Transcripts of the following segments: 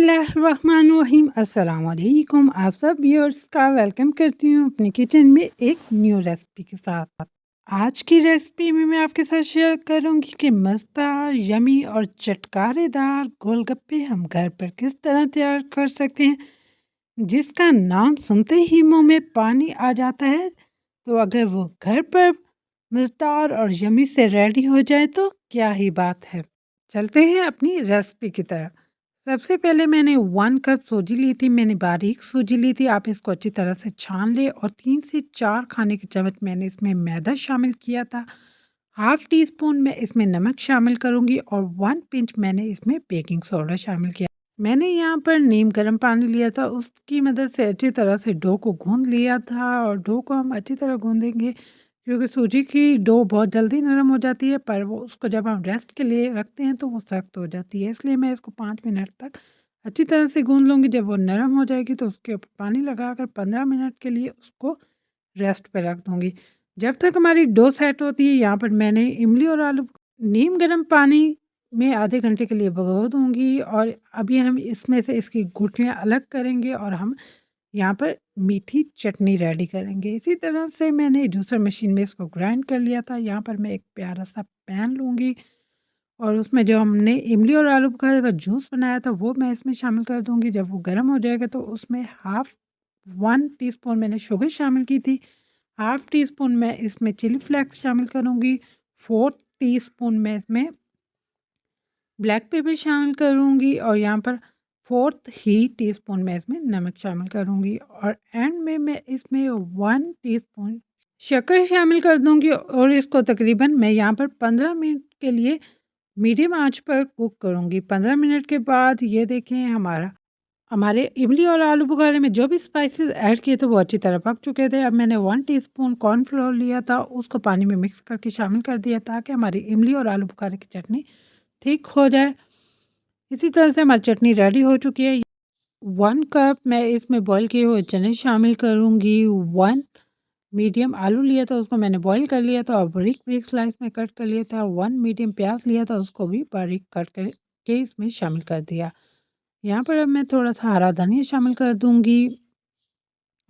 बिस्मिल्लाहिर्रहमानिर्रहीम अस्सलाम वालेकुम। आप सब व्यूअर्स का वेलकम करती हूँ अपने किचन में एक न्यू रेसिपी के साथ। आज की रेसिपी में मैं आपके साथ शेयर करूँगी कि मज़ेदार, यमी और चटकारेदार गोलगप्पे हम घर पर किस तरह तैयार कर सकते हैं, जिसका नाम सुनते ही मुंह में पानी आ जाता है। तो अगर वो घर पर मज़ेदार और यमी से रेडी हो जाए तो क्या ही बात है। चलते हैं अपनी रेसिपी की तरफ। सबसे पहले मैंने 1 कप सूजी ली थी। मैंने बारीक सूजी ली थी। आप इसको अच्छी तरह से छान लें और 3 से 4 खाने के चम्मच मैंने इसमें मैदा शामिल किया था। हाफ़ टी स्पून मैं इसमें नमक शामिल करूँगी और 1 पिंच मैंने इसमें बेकिंग सोडा शामिल किया। मैंने यहाँ पर नीम गर्म पानी लिया था, उसकी मदद से अच्छी तरह से डो को गूँध लिया था और डो को हम अच्छी तरह गूँधेंगे क्योंकि सूजी की डो बहुत जल्दी नरम हो जाती है, पर वो उसको जब हम रेस्ट के लिए रखते हैं तो वो सख्त हो जाती है। इसलिए मैं इसको 5 मिनट तक अच्छी तरह से गूँध लूँगी। जब वो नरम हो जाएगी तो उसके ऊपर पानी लगाकर 15 मिनट के लिए उसको रेस्ट पे रख दूँगी। जब तक हमारी डो सेट होती है, यहाँ पर मैंने इमली और आलू नीम गर्म पानी में आधे घंटे के लिए भिगो दूँगी और अभी हम इसमें से इसकी गुठलियाँ अलग करेंगे और हम यहाँ पर मीठी चटनी रेडी करेंगे। इसी तरह से मैंने जूसर मशीन में इसको ग्राइंड कर लिया था। यहाँ पर मैं एक प्यारा सा पैन लूँगी और उसमें जो हमने इमली और आलू बुखारे का जूस बनाया था वो मैं इसमें शामिल कर दूँगी। जब वो गर्म हो जाएगा तो उसमें 1 टीस्पून मैंने शुगर शामिल की थी। हाफ़ टी स्पून मैं इसमें चिली फ्लेक्स शामिल करूँगी। 4 टीस्पून मैं इसमें ब्लैक पेपर शामिल करूँगी और यहाँ पर 4th ही टीस्पून मैं इसमें नमक शामिल करूँगी और एंड में मैं इसमें 1 टीस्पून शक्कर शामिल कर दूँगी और इसको तकरीबन मैं यहाँ पर 15 मिनट के लिए मीडियम आंच पर कुक करूँगी। 15 मिनट के बाद ये देखें हमारे इमली और आलू बुखारे में जो भी स्पाइसेस ऐड किए थे वो अच्छी तरह पक चुके थे। अब मैंने 1 टीस्पून कॉर्नफ्लोर लिया था, उसको पानी में मिक्स करके शामिल कर दिया ताकि हमारी इमली और आलू बुखारे की चटनी ठीक हो जाए। इसी तरह से हमारी चटनी रेडी हो चुकी है। 1 कप मैं इसमें बॉईल किए हुए चने शामिल करूँगी। 1 मीडियम आलू लिया था, उसको मैंने बॉईल कर लिया था और बारीक बारीक स्लाइस में कट कर लिया था। 1 मीडियम प्याज लिया था, उसको भी बारीक कट करके इसमें शामिल कर दिया। यहाँ पर अब मैं थोड़ा-सा हरा धनिया शामिल कर दूँगी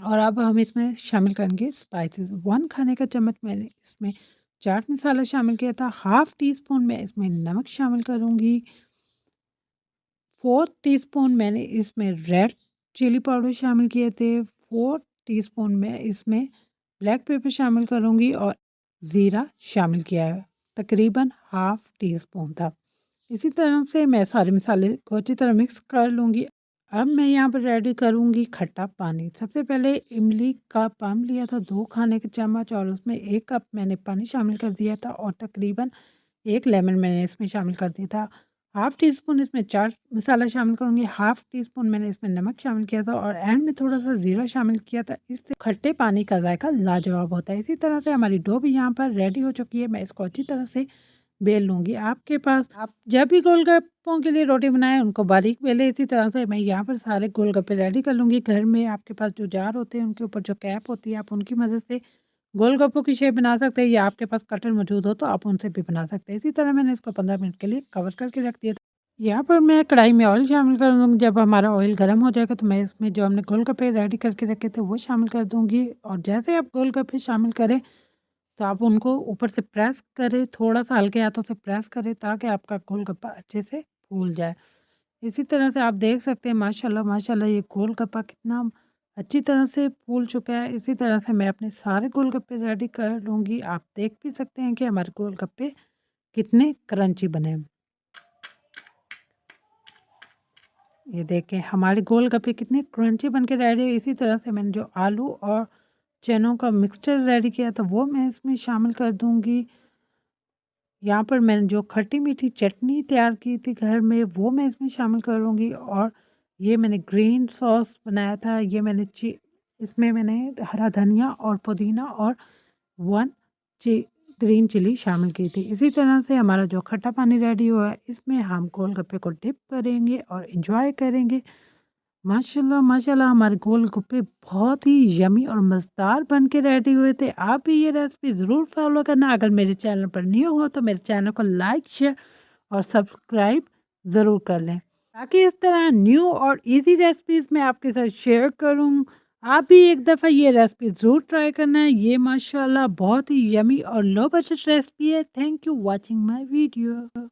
और अब हम इसमें शामिल करेंगे स्पाइसेस। 1 खाने का चम्मच मैंने इसमें चाट मसाला शामिल किया था। हाफ़ टी स्पून मैं इसमें नमक शामिल करूँगी। 4 टीस्पून मैंने इसमें रेड चिली पाउडर शामिल किए थे। 4 टीस्पून मैं इसमें ब्लैक पेपर शामिल करूँगी और ज़ीरा शामिल किया है, तकरीबन हाफ़ टी स्पून था। इसी तरह से मैं सारे मसाले को अच्छी तरह मिक्स कर लूँगी। अब मैं यहाँ पर रेडी करूँगी खट्टा पानी। सबसे पहले इमली का पाम लिया था 2 खाने के चम्मच और उसमें 1 कप मैंने पानी शामिल कर दिया था और तकरीबन 1 लेमन मैंने इसमें शामिल कर दिया था। हाफ़ टी स्पून इसमें चाट मसाला शामिल करूँगी, हाफ़ टी स्पून मैंने इसमें नमक शामिल किया था और एंड में थोड़ा-सा ज़ीरा शामिल किया था। इससे खट्टे पानी का ज़ायका लाजवाब होता है। इसी तरह से हमारी डो भी यहाँ पर रेडी हो चुकी है। मैं इसको अच्छी तरह से बेल लूँगी। आपके पास आप जब भी गोलगप्पों के लिए रोटी बनाएँ उनको बारीक बेलें। इसी तरह से मैं यहाँ पर सारे गोलगप्पे रेडी कर लूँगी। घर में आपके पास जो जार होते हैं उनके ऊपर जो कैप होती है आप उनकी मदद से गोलगप्पों की शेप बना सकते हैं या आपके पास कटर मौजूद हो तो आप उनसे भी बना सकते हैं। इसी तरह मैंने इसको 15 मिनट के लिए कवर करके रख दिया था। यहाँ पर मैं कढ़ाई में ऑयल शामिल कर दूँगी। जब हमारा ऑयल गर्म हो जाएगा तो मैं इसमें जो हमने गोलगप्पे रेडी करके रखे थे वो शामिल कर दूँगी और जैसे आप गोलगप्पे शामिल करें तो आप उनको ऊपर से प्रेस करें, थोड़ा-सा हल्के हाथों से प्रेस करें ताकि आपका गोलगप्पा अच्छे से फूल जाए। इसी तरह से आप देख सकते हैं माशाल्लाह माशाल्लाह ये गोलगप्पा कितना अच्छी तरह से फूल चुका है। इसी तरह से मैं अपने सारे गोलगप्पे रेडी कर लूँगी। आप देख भी सकते हैं कि हमारे गोलगप्पे कितने क्रंची बने हैं। ये देखें हमारे गोलगप्पे कितने क्रंची बन के रेडी है। इसी तरह से मैंने जो आलू और चनों का मिक्सचर रेडी किया था वो मैं इसमें शामिल कर दूँगी। यहाँ पर मैंने जो खट्टी मीठी चटनी तैयार की थी घर में वो मैं इसमें शामिल करूँगी और ये मैंने ग्रीन सॉस बनाया था। ये मैंने इसमें मैंने हरा धनिया और पुदीना और 1 ग्रीन चिली शामिल की थी। इसी तरह से हमारा जो खट्टा पानी रेडी हुआ है इसमें हम गोलगप्पे को डिप करेंगे और एंजॉय करेंगे। माशाल्लाह माशाल्लाह हमारे गोलगप्पे बहुत ही यमी और मज़ेदार बन के रेडी हुए थे। आप भी ये रेसिपी ज़रूर फॉलो करना। अगर मेरे चैनल पर न्यू हो तो मेरे चैनल को लाइक शेयर और सब्सक्राइब ज़रूर कर लें ताकि इस तरह न्यू और इजी रेसिपीज़ मैं आपके साथ शेयर करूँ। आप भी एक दफ़ा ये रेसिपी ज़रूर ट्राई करना है। ये माशाल्लाह बहुत ही यमी और लो बजट रेसिपी है। Thank you watching my video.